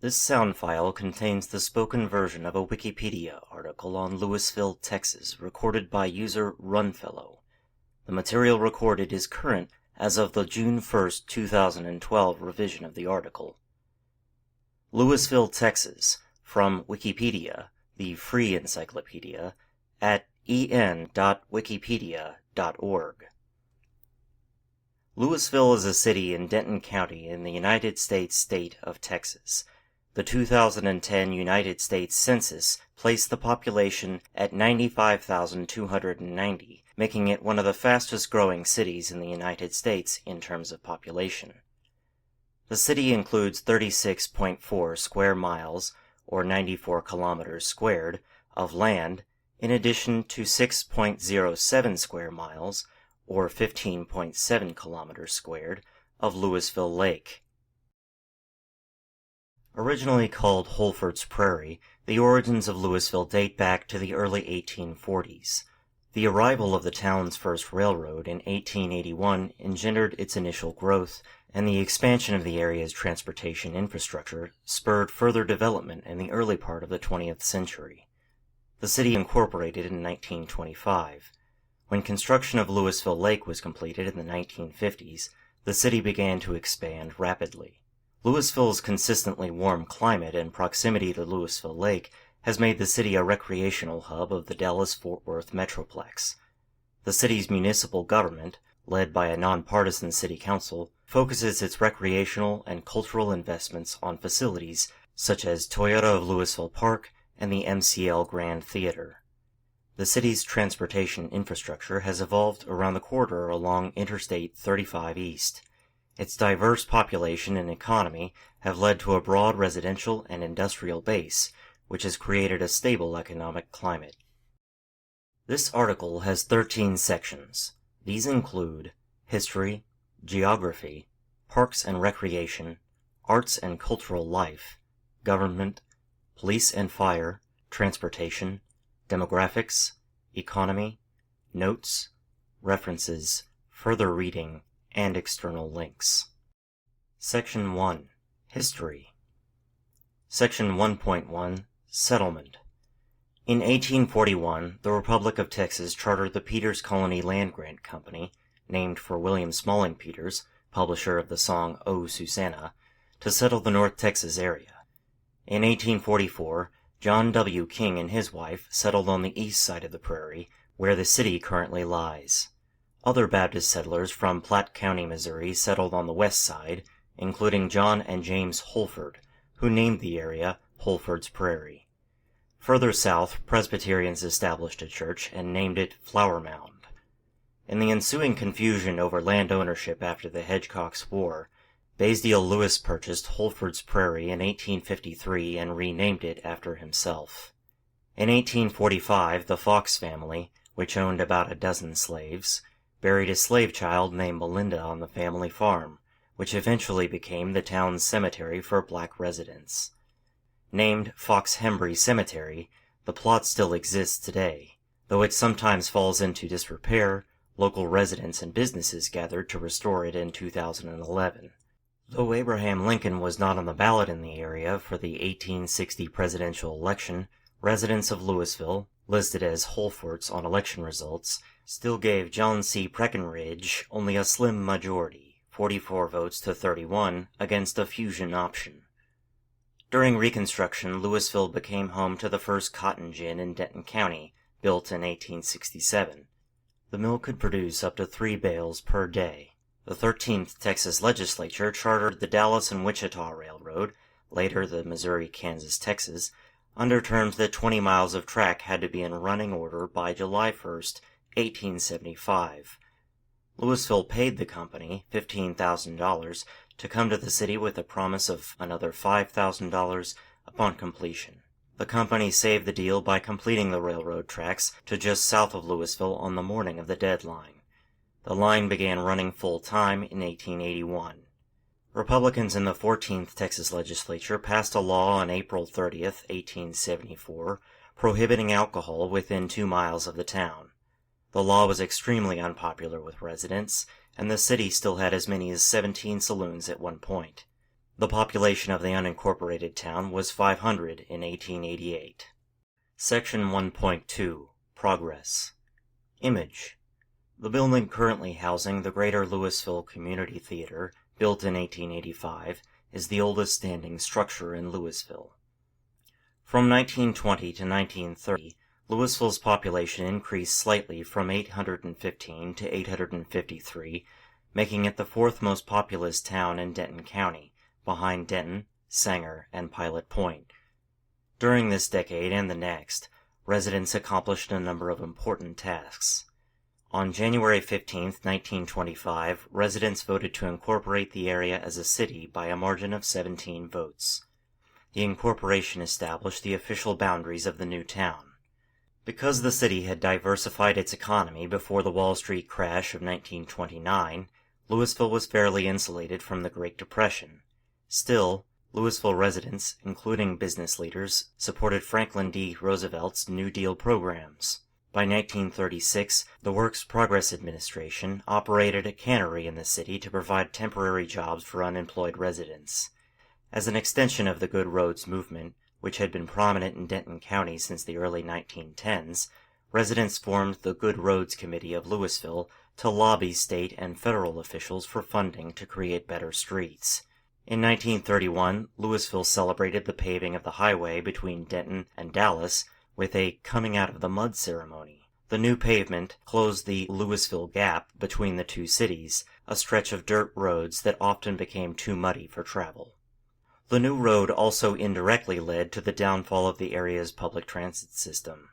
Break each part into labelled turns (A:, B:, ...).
A: This sound file contains the spoken version of a Wikipedia article on Lewisville, Texas, recorded by user Runfellow. The material recorded is current as of the June 1st, 2012 revision of the article. Lewisville, Texas, from Wikipedia, the free encyclopedia, at en.wikipedia.org. Lewisville is a city in Denton County in the United States state of Texas. The 2010 United States Census placed the population at 95,290, making it one of the fastest-growing cities in the United States in terms of population. The city includes 36.4 square miles, or 94 kilometers squared, of land, in addition to 6.07 square miles, or 15.7 kilometers squared, of Lewisville Lake. Originally called Holford's Prairie, the origins of Lewisville date back to the early 1840s. The arrival of the town's first railroad in 1881 engendered its initial growth, and the expansion of the area's transportation infrastructure spurred further development in the early part of the 20th century. The city incorporated in 1925. When construction of Lewisville Lake was completed in the 1950s, the city began to expand rapidly. Lewisville's consistently warm climate and proximity to Lewisville Lake has made the city a recreational hub of the Dallas-Fort Worth Metroplex. The city's municipal government, led by a nonpartisan city council, focuses its recreational and cultural investments on facilities such as Toyota of Lewisville Park and the MCL Grand Theater. The city's transportation infrastructure has evolved around the corridor along Interstate 35 East. Its diverse population and economy have led to a broad residential and industrial base, which has created a stable economic climate. This article has 13 sections. These include history, geography, parks and recreation, arts and cultural life, government, police and fire, transportation, demographics, economy, notes, references, further reading, and external links. Section 1. History. Section 1.1. Settlement. In 1841, the Republic of Texas chartered the Peters Colony Land Grant Company, named for William Smalling Peters, publisher of the song "O Susanna," to settle the North Texas area. In 1844, John W. King and his wife settled on the east side of the prairie, where the city currently lies. Other Baptist settlers from Platte County, Missouri settled on the west side, including John and James Holford, who named the area Holford's Prairie. Further south, Presbyterians established a church and named it Flower Mound. In the ensuing confusion over land ownership after the Hedgecock's War, Baisdale Lewis purchased Holford's Prairie in 1853 and renamed it after himself. In 1845, the Fox family, which owned about a dozen slaves, buried a slave child named Melinda on the family farm, which eventually became the town's cemetery for black residents. Named Fox Hembry Cemetery, the plot still exists today. Though it sometimes falls into disrepair, local residents and businesses gathered to restore it in 2011. Though Abraham Lincoln was not on the ballot in the area for the 1860 presidential election, residents of Lewisville, listed as Holfords on election results, still gave John C. Breckinridge only a slim majority, 44 votes to 31, against a fusion option. During Reconstruction, Lewisville became home to the first cotton gin in Denton County, built in 1867. The mill could produce up to 3 bales per day. The 13th Texas Legislature chartered the Dallas and Wichita Railroad, later the Missouri-Kansas-Texas, under terms that 20 miles of track had to be in running order by July 1st, 1875. Lewisville paid the company $15,000 to come to the city with a promise of another $5,000 upon completion. The company saved the deal by completing the railroad tracks to just south of Lewisville on the morning of the deadline. The line began running full-time in 1881. Republicans in the 14th Texas Legislature passed a law on April 30th, 1874, prohibiting alcohol within 2 miles of the town. The law was extremely unpopular with residents, and the city still had as many as 17 saloons at one point. The population of the unincorporated town was 500 in 1888. Section 1.2 Progress. Image. The building currently housing the Greater Lewisville Community Theater, built in 1885, is the oldest standing structure in Lewisville. From 1920 to 1930, Lewisville's population increased slightly from 815 to 853, making it the fourth most populous town in Denton County, behind Denton, Sanger, and Pilot Point. During this decade and the next, residents accomplished a number of important tasks. On January 15, 1925, residents voted to incorporate the area as a city by a margin of 17 votes. The incorporation established the official boundaries of the new town. Because the city had diversified its economy before the Wall Street crash of 1929, Lewisville was fairly insulated from the Great Depression. Still, Lewisville residents, including business leaders, supported Franklin D. Roosevelt's New Deal programs. By 1936, the Works Progress Administration operated a cannery in the city to provide temporary jobs for unemployed residents. As an extension of the Good Roads movement, which had been prominent in Denton County since the early 1910s, residents formed the Good Roads Committee of Lewisville to lobby state and federal officials for funding to create better streets. In 1931, Lewisville celebrated the paving of the highway between Denton and Dallas with a coming out of the mud ceremony. The new pavement closed the Lewisville Gap between the two cities, a stretch of dirt roads that often became too muddy for travel. The new road also indirectly led to the downfall of the area's public transit system.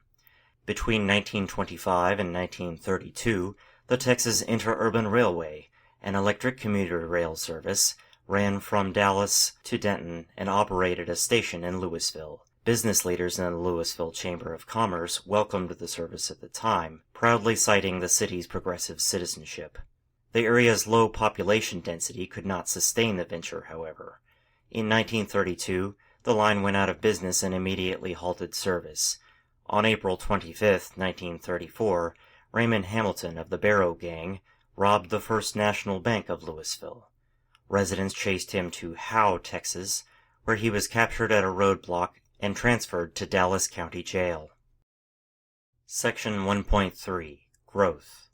A: Between 1925 and 1932, the Texas Interurban Railway, an electric commuter rail service, ran from Dallas to Denton and operated a station in Lewisville. Business leaders in the Lewisville Chamber of Commerce welcomed the service at the time, proudly citing the city's progressive citizenship. The area's low population density could not sustain the venture, however. In 1932, the line went out of business and immediately halted service. On April 25, 1934, Raymond Hamilton of the Barrow Gang robbed the First National Bank of Lewisville. Residents chased him to Howe, Texas, where he was captured at a roadblock and transferred to Dallas County Jail. Section 1.3 Growth.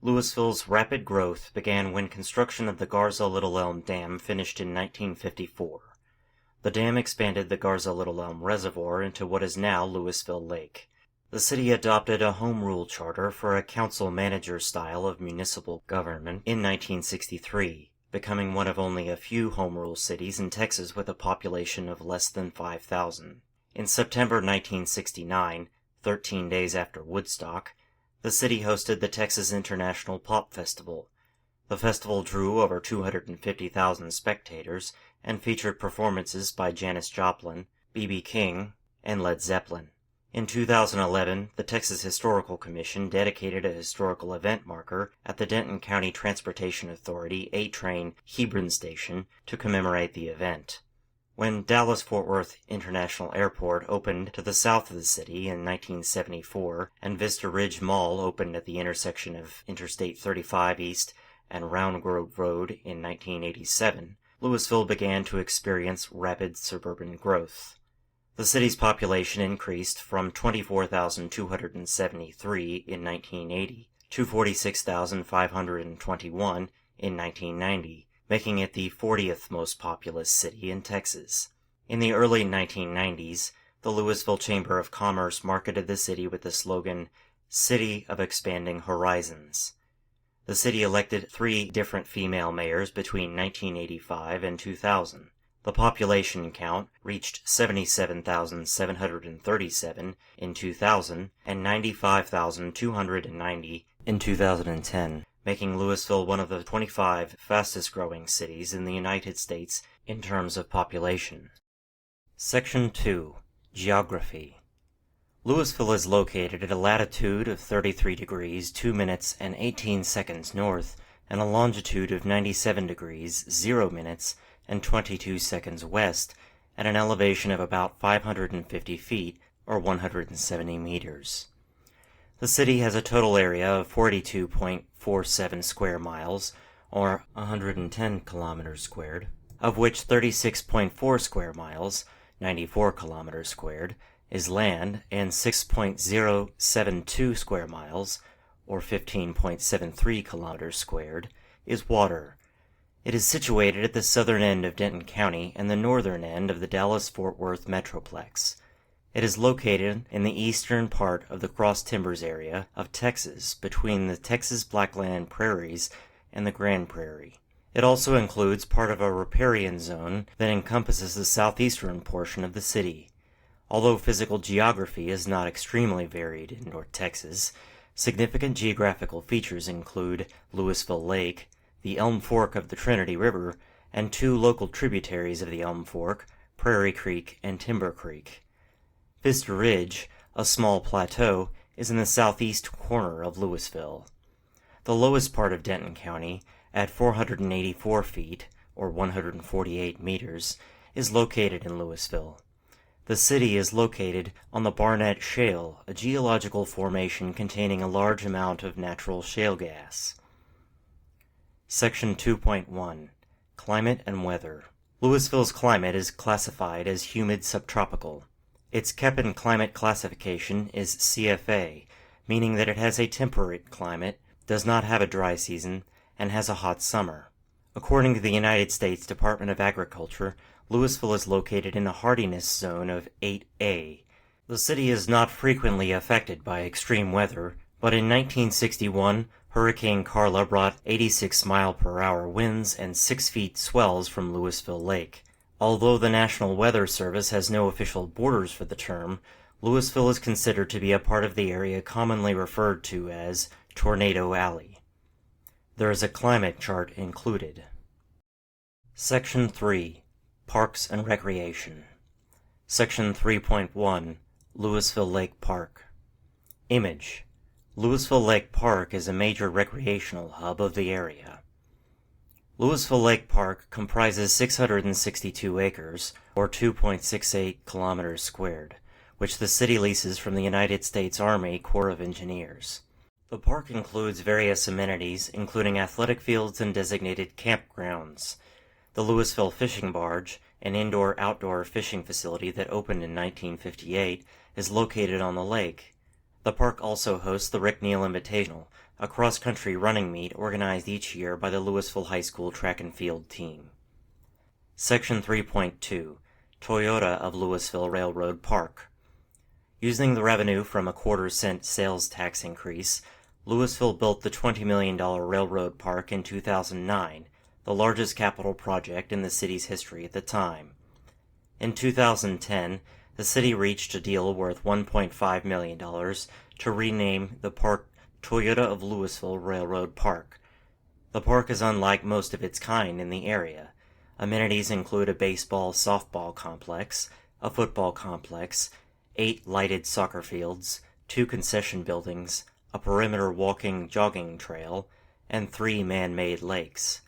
A: Lewisville's rapid growth began when construction of the Garza Little Elm Dam finished in 1954. The dam expanded the Garza Little Elm Reservoir into what is now Lewisville Lake. The city adopted a home rule charter for a council-manager style of municipal government in 1963, becoming one of only a few home rule cities in Texas with a population of less than 5,000. In September 1969, 13 days after Woodstock, the city hosted the Texas International Pop Festival. The festival drew over 250,000 spectators and featured performances by Janis Joplin, B.B. King, and Led Zeppelin. In 2011, the Texas Historical Commission dedicated a historical event marker at the Denton County Transportation Authority A-Train Hebron Station to commemorate the event. When Dallas-Fort Worth International Airport opened to the south of the city in 1974 and Vista Ridge Mall opened at the intersection of Interstate 35 East and Round Grove Road in 1987, Lewisville began to experience rapid suburban growth. The city's population increased from 24,273 in 1980 to 46,521 in 1990, making it the 40th most populous city in Texas. In the early 1990s, the Lewisville Chamber of Commerce marketed the city with the slogan, "City of Expanding Horizons." The city elected 3 different female mayors between 1985 and 2000. The population count reached 77,737 in 2000 and 95,290 in 2010, making Lewisville one of the 25 fastest-growing cities in the United States in terms of population. Section 2. Geography. Lewisville is located at a latitude of 33 degrees 2 minutes and 18 seconds north and a longitude of 97 degrees 0 minutes and 22 seconds west at an elevation of about 550 feet or 170 meters. The city has a total area of 42.47 square miles or 110 kilometers squared. of which 36.4 square miles, 94 kilometers squared, is land, and 6.072 square miles, or 15.73 kilometers squared, is water. It is situated at the southern end of Denton County and the northern end of the Dallas-Fort Worth Metroplex. It is located in the eastern part of the Cross Timbers area of Texas, between the Texas Blackland Prairies and the Grand Prairie. It also includes part of a riparian zone that encompasses the southeastern portion of the city. Although physical geography is not extremely varied in North Texas, significant geographical features include Lewisville Lake, the Elm Fork of the Trinity River, and two local tributaries of the Elm Fork, Prairie Creek and Timber Creek. Vista Ridge, a small plateau, is in the southeast corner of Lewisville. The lowest part of Denton County, at 484 feet, or 148 meters, is located in Lewisville. The city is located on the Barnett Shale, a geological formation containing a large amount of natural shale gas. Section 2.1 Climate and Weather. Lewisville's climate is classified as humid subtropical. Its Köppen climate classification is CFA, meaning that it has a temperate climate, does not have a dry season, and has a hot summer. According to the United States Department of Agriculture, Lewisville is located in a hardiness zone of 8A. The city is not frequently affected by extreme weather, but in 1961, Hurricane Carla brought 86-mile-per-hour winds and 6 feet swells from Lewisville Lake. Although the National Weather Service has no official borders for the term, Lewisville is considered to be a part of the area commonly referred to as Tornado Alley. There is a climate chart included. Section 3. Parks and Recreation. Section 3.1. Lewisville Lake Park. Image. Lewisville Lake Park is a major recreational hub of the area. Lewisville Lake Park comprises 662 acres, or 2.68 kilometers squared, which the city leases from the United States Army Corps of Engineers. The park includes various amenities, including athletic fields and designated campgrounds. The Lewisville Fishing Barge, an indoor-outdoor fishing facility that opened in 1958, is located on the lake. The park also hosts the Rick Neal Invitational, a cross-country running meet organized each year by the Lewisville High School track and field team. Section 3.2. Toyota of Lewisville Railroad Park. Using the revenue from a quarter-cent sales tax increase, Lewisville built the $20 million railroad park in 2009, the largest capital project in the city's history at the time. In 2010, the city reached a deal worth $1.5 million to rename the park Toyota of Lewisville Railroad Park. The park is unlike most of its kind in the area. Amenities include a baseball-softball complex, a football complex, 8 lighted soccer fields, 2 concession buildings, a perimeter walking-jogging trail, and 3 man-made lakes.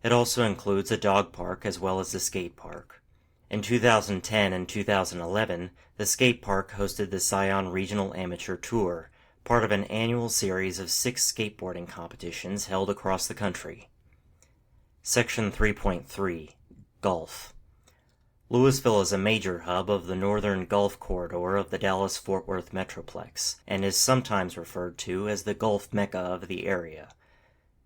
A: It also includes a dog park as well as a skate park. In 2010 and 2011, the skate park hosted the Scion Regional Amateur Tour, part of an annual series of 6 skateboarding competitions held across the country. Section 3.3. Golf. Lewisville is a major hub of the northern Gulf corridor of the Dallas-Fort Worth Metroplex, and is sometimes referred to as the Golf Mecca of the area.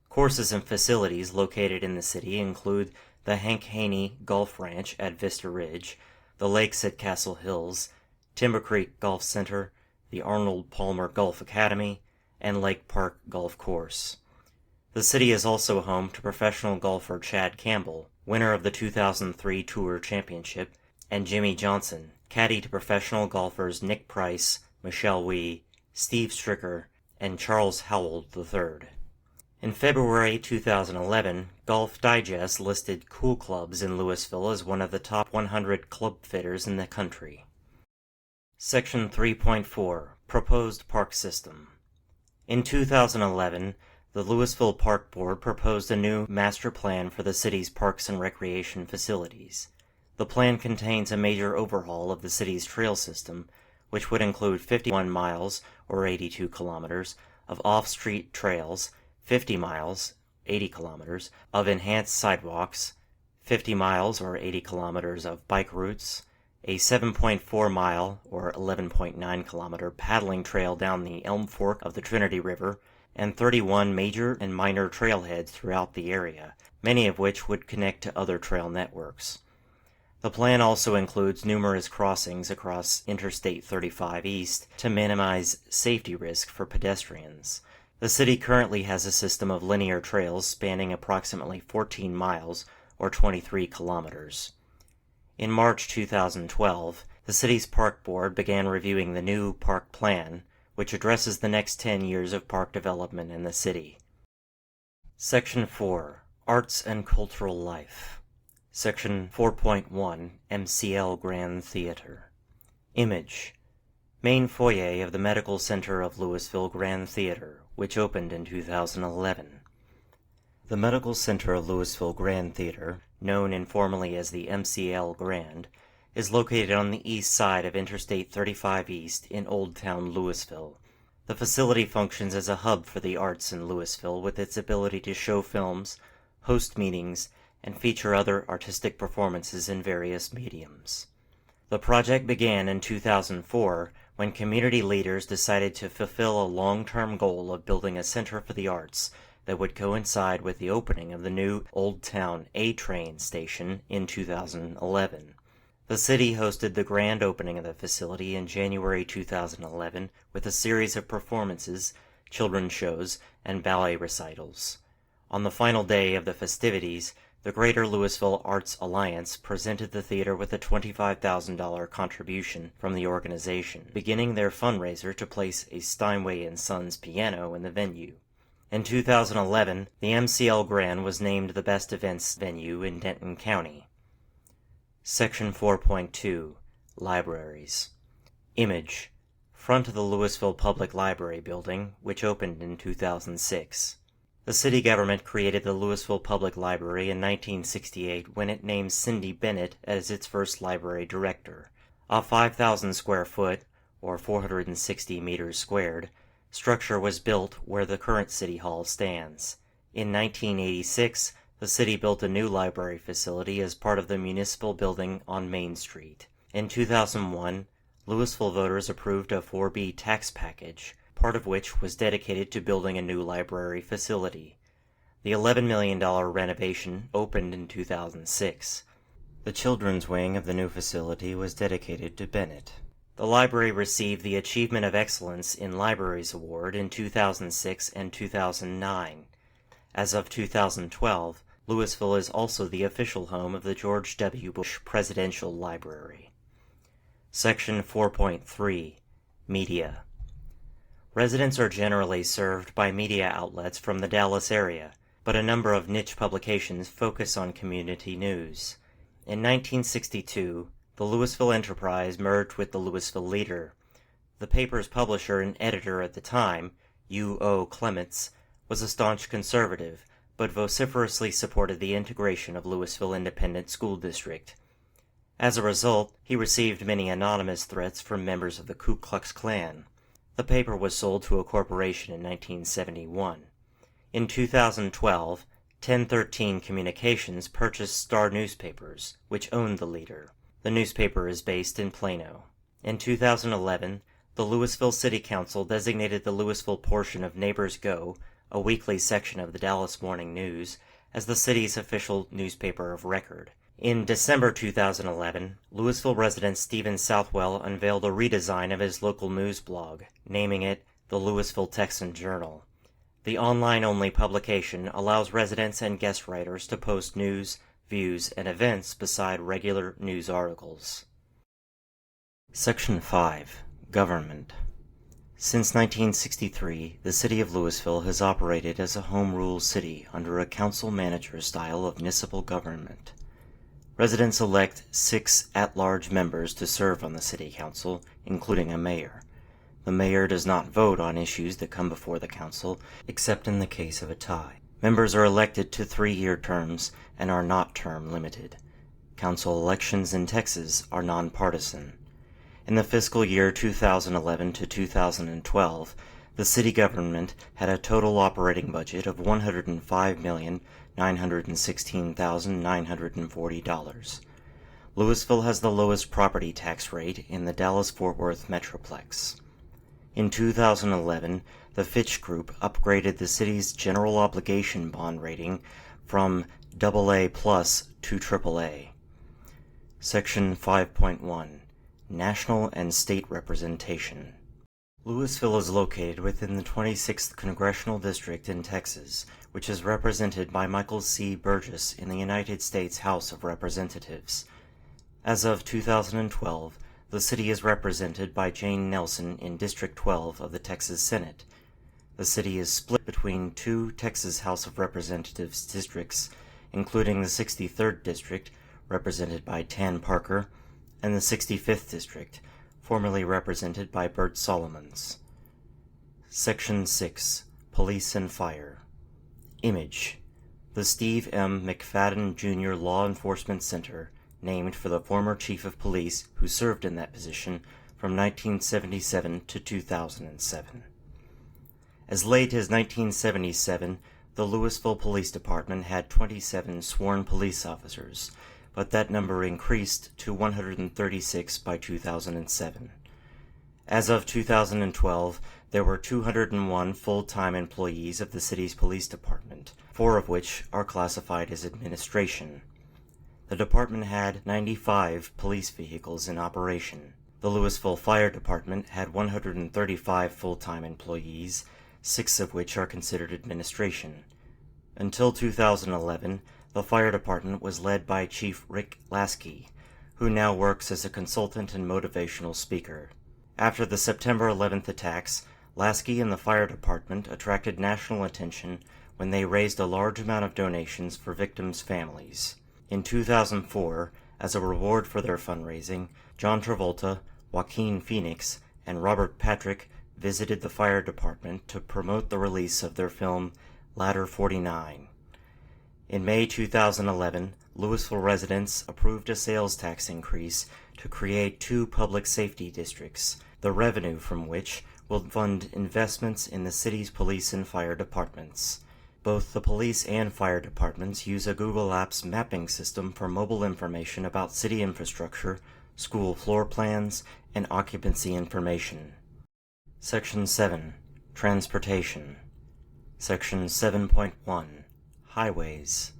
A: Courses and facilities located in the city include the Hank Haney Golf Ranch at Vista Ridge, the lakes at Castle Hills, Timber Creek Golf Center, the Arnold Palmer Golf Academy, and Lake Park Golf Course. The city is also home to professional golfer Chad Campbell, winner of the 2003 Tour Championship, and Jimmy Johnson, caddy to professional golfers Nick Price, Michelle Wie, Steve Stricker, and Charles Howell III. In February 2011, Golf Digest listed Cool Clubs in Lewisville as one of the top 100 club fitters in the country. Section 3.4. Proposed Park System. In 2011, the Lewisville Park Board proposed a new master plan for the city's parks and recreation facilities. The plan contains a major overhaul of the city's trail system, which would include 51 miles, or 82 kilometers, of off-street trails, 50 miles, 80 kilometers, of enhanced sidewalks, 50 miles or 80 kilometers of bike routes, a 7.4 mile or 11.9 kilometer paddling trail down the Elm Fork of the Trinity River, and 31 major and minor trailheads throughout the area, many of which would connect to other trail networks. The plan also includes numerous crossings across Interstate 35 East to minimize safety risk for pedestrians. The city currently has a system of linear trails spanning approximately 14 miles or 23 kilometers. In March 2012, the city's park board began reviewing the new park plan, which addresses the next 10 years of park development in the city. Section 4. Arts and Cultural Life. Section 4.1. MCL Grand Theater. Image. Main foyer of the Medical Center of Lewisville Grand Theater, which opened in 2011. The Medical Center of Lewisville Grand Theater, known informally as the MCL Grand, is located on the east side of Interstate 35 East in Old Town Lewisville. The facility functions as a hub for the arts in Lewisville with its ability to show films, host meetings, and feature other artistic performances in various mediums. The project began in 2004 when community leaders decided to fulfill a long-term goal of building a center for the arts that would coincide with the opening of the new Old Town A-Train station in 2011. The city hosted the grand opening of the facility in January 2011 with a series of performances, children's shows, and ballet recitals. On the final day of the festivities, the Greater Lewisville Arts Alliance presented the theater with a $25,000 contribution from the organization, beginning their fundraiser to place a Steinway & Sons piano in the venue. In 2011, the MCL Grand was named the best events venue in Denton County. Section 4.2. Libraries. Image. Front of the Lewisville Public Library building, which opened in 2006. The city government created the Lewisville Public Library in 1968 when it named Cindy Bennett as its first library director. A 5,000 square foot, or 460 meters squared, structure was built where the current City Hall stands. In 1986, the city built a new library facility as part of the municipal building on Main Street. In 2001, Lewisville voters approved a 4B tax package, part of which was dedicated to building a new library facility. The $11 million renovation opened in 2006. The children's wing of the new facility was dedicated to Bennett. The library received the Achievement of Excellence in Libraries Award in 2006 and 2009. As of 2012, Lewisville is also the official home of the George W. Bush Presidential Library. Section 4.3. Media. Residents are generally served by media outlets from the Dallas area, but a number of niche publications focus on community news. In 1962, the Lewisville Enterprise merged with the Lewisville Leader. The paper's publisher and editor at the time, U.O. Clements, was a staunch conservative, but vociferously supported the integration of Lewisville Independent School District. As a result, he received many anonymous threats from members of the Ku Klux Klan. The paper was sold to a corporation in 1971. In 2012, 1013 Communications purchased Star Newspapers, which owned the Leader. The newspaper is based in Plano. In 2011, the Lewisville City Council designated the Lewisville portion of Neighbors Go, a weekly section of the Dallas Morning News, as the city's official newspaper of record. In December 2011, Lewisville resident Stephen Southwell unveiled a redesign of his local news blog, naming it the Lewisville Texan Journal. The online-only publication allows residents and guest writers to post news, views, and events beside regular news articles. Section 5. Government. Since 1963, the city of Lewisville has operated as a home rule city under a council-manager style of municipal government. Residents elect 6 at-large members to serve on the city council, including a mayor. The mayor does not vote on issues that come before the council, except in the case of a tie. Members are elected to 3-year terms and are not term-limited. Council elections in Texas are nonpartisan. In the fiscal year 2011 to 2012, the city government had a total operating budget of $105,250,000 $916,940. Lewisville has the lowest property tax rate in the Dallas-Fort Worth Metroplex. In 2011, the Fitch Group upgraded the city's general obligation bond rating from AA+ to AAA. Section 5.1 National and State Representation. Lewisville is located within the 26th Congressional District in Texas, which is represented by Michael C. Burgess in the United States House of Representatives. As of 2012, the city is represented by Jane Nelson in District 12 of the Texas Senate. The city is split between two Texas House of Representatives districts, including the 63rd District, represented by Tan Parker, and the 65th District, formerly represented by Bert Solomons. Section 6. Police and Fire. Image. The Steve M. McFadden Jr. Law Enforcement Center, named for the former chief of police who served in that position from 1977 to 2007. As late as 1977, the Lewisville Police Department had 27 sworn police officers, but that number increased to 136 by 2007. As of 2012, there were 201 full-time employees of the city's police department, 4 of which are classified as administration. The department had 95 police vehicles in operation. The Lewisville Fire Department had 135 full-time employees, 6 of which are considered administration. Until 2011, the fire department was led by Chief Rick Lasky, who now works as a consultant and motivational speaker. After the September 11th attacks, Lasky and the fire department attracted national attention when they raised a large amount of donations for victims' families. In 2004, as a reward for their fundraising, John Travolta, Joaquin Phoenix, and Robert Patrick visited the fire department to promote the release of their film Ladder 49. In May 2011, Lewisville residents approved a sales tax increase to create 2 public safety districts, the revenue from which will fund investments in the city's police and fire departments. Both the police and fire departments use a Google Apps mapping system for mobile information about city infrastructure, school floor plans, and occupancy information. Section 7. Transportation. Section 7.1. Highways.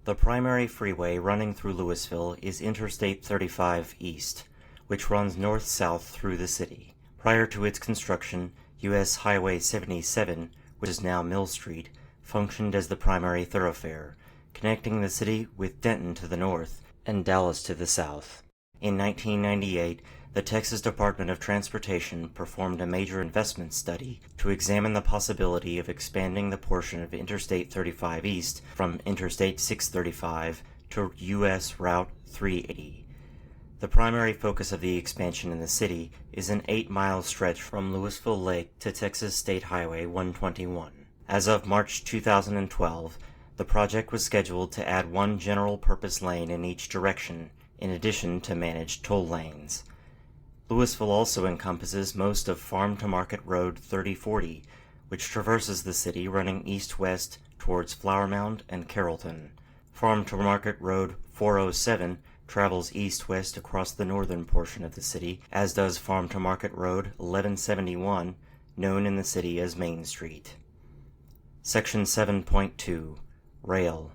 A: The primary freeway running through Lewisville is Interstate 35 East, which runs north-south through the city. Prior to its construction, U.S. Highway 77, which is now Mill Street, functioned as the primary thoroughfare, connecting the city with Denton to the north and Dallas to the south. In 1998, the Texas Department of Transportation performed a major investment study to examine the possibility of expanding the portion of Interstate 35 East from Interstate 635 to U.S. Route 380. The primary focus of the expansion in the city is an 8-mile stretch from Lewisville Lake to Texas State Highway 121. As of March 2012, the project was scheduled to add 1 general-purpose lane in each direction, in addition to managed toll lanes. Lewisville also encompasses most of Farm to Market Road 3040, which traverses the city running east-west towards Flower Mound and Carrollton. Farm to Market Road 407 travels east-west across the northern portion of the city, as does Farm to Market Road 1171, known in the city as Main Street. Section 7.2. Rail.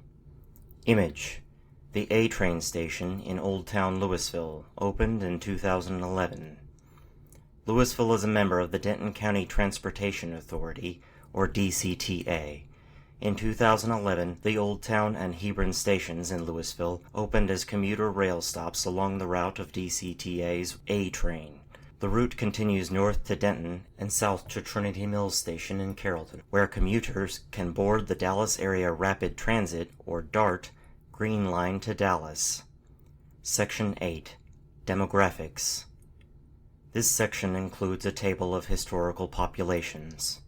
A: Image. The A train station in Old Town Lewisville opened in 2011. Lewisville is a member of the Denton County Transportation Authority, or DCTA. In 2011, the Old Town and Hebron stations in Lewisville opened as commuter rail stops along the route of DCTA's A train. The route continues north to Denton and south to Trinity Mills Station in Carrollton, where commuters can board the Dallas Area Rapid Transit, or DART, Green Line to Dallas. Section 8. Demographics. This section includes a table of historical populations.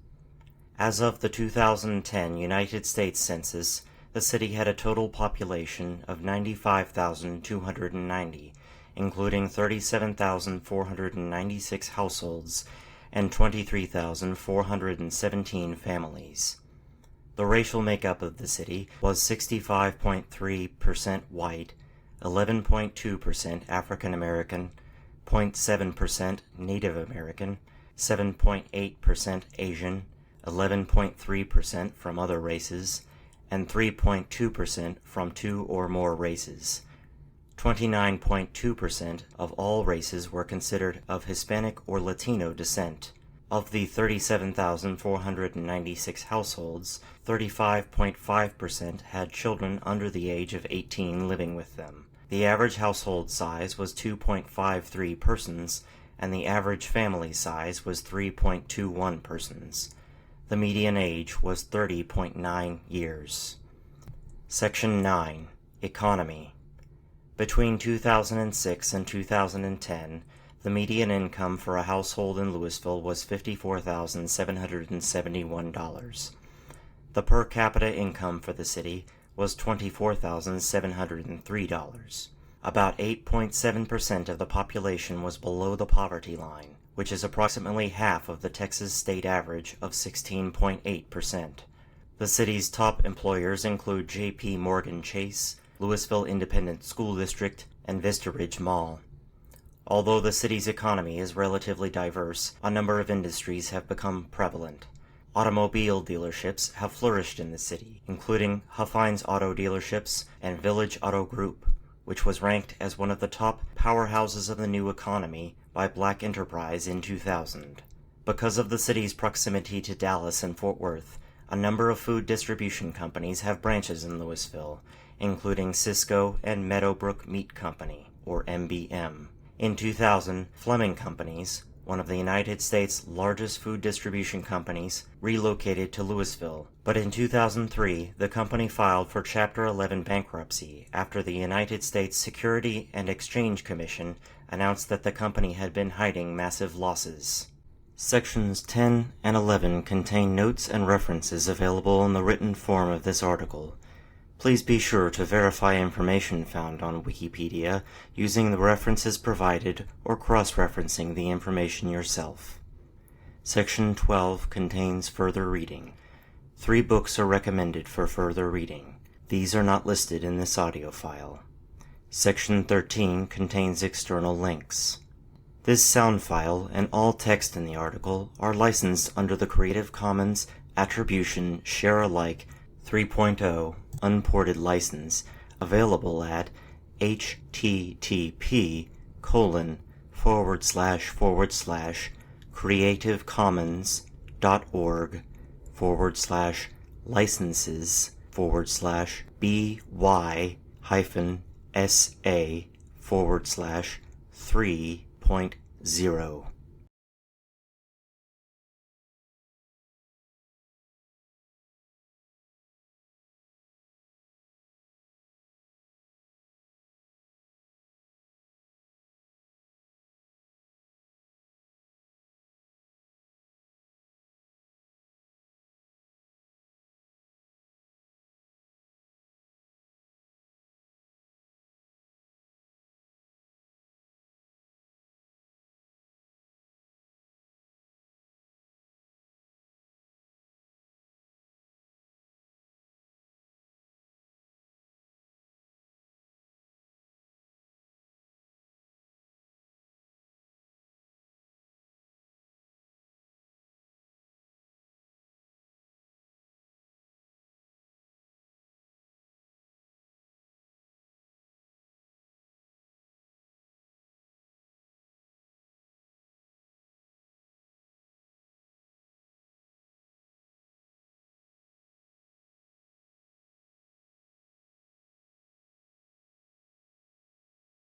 A: As of the 2010 United States Census, the city had a total population of 95,290, including 37,496 households and 23,417 families. The racial makeup of the city was 65.3% white, 11.2% African American, 0.7% Native American, 7.8% Asian, 11.3% from other races, and 3.2% from two or more races. 29.2% of all races were considered of Hispanic or Latino descent. Of the 37,496 households, 35.5% had children under the age of 18 living with them. The average household size was 2.53 persons, and the average family size was 3.21 persons. The median age was 30.9 years. Section 9. Economy. Between 2006 and 2010, the median income for a household in Lewisville was $54,771. The per capita income for the city was $24,703. About 8.7% of the population was below the poverty line, which is approximately half of the Texas state average of 16.8%. The city's top employers include J.P. Morgan Chase, Lewisville Independent School District, and Vista Ridge Mall. Although the city's economy is relatively diverse, a number of industries have become prevalent. Automobile dealerships have flourished in the city, including Huffines Auto Dealerships and Village Auto Group, which was ranked as one of the top powerhouses of the new economy by Black Enterprise in 2000. Because of the city's proximity to Dallas and Fort Worth, a number of food distribution companies have branches in Lewisville, including Sysco and Meadowbrook Meat Company, or MBM. In 2000, Fleming Companies, one of the United States' largest food distribution companies, relocated to Lewisville, but in 2003 the company filed for Chapter 11 bankruptcy after the United States Security and Exchange Commission announced that the company had been hiding massive losses. Sections 10 and 11 contain notes and references available in the written form of this article. Please be sure to verify information found on Wikipedia using the references provided or cross-referencing the information yourself. Section 12 contains further reading. 3 books are recommended for further reading. These are not listed in this audio file. Section 13 contains external links. This sound file and all text in the article are licensed under the Creative Commons Attribution Share Alike 3.0 Unported License, available at http://creativecommons.org/licenses/by-sa/3.0.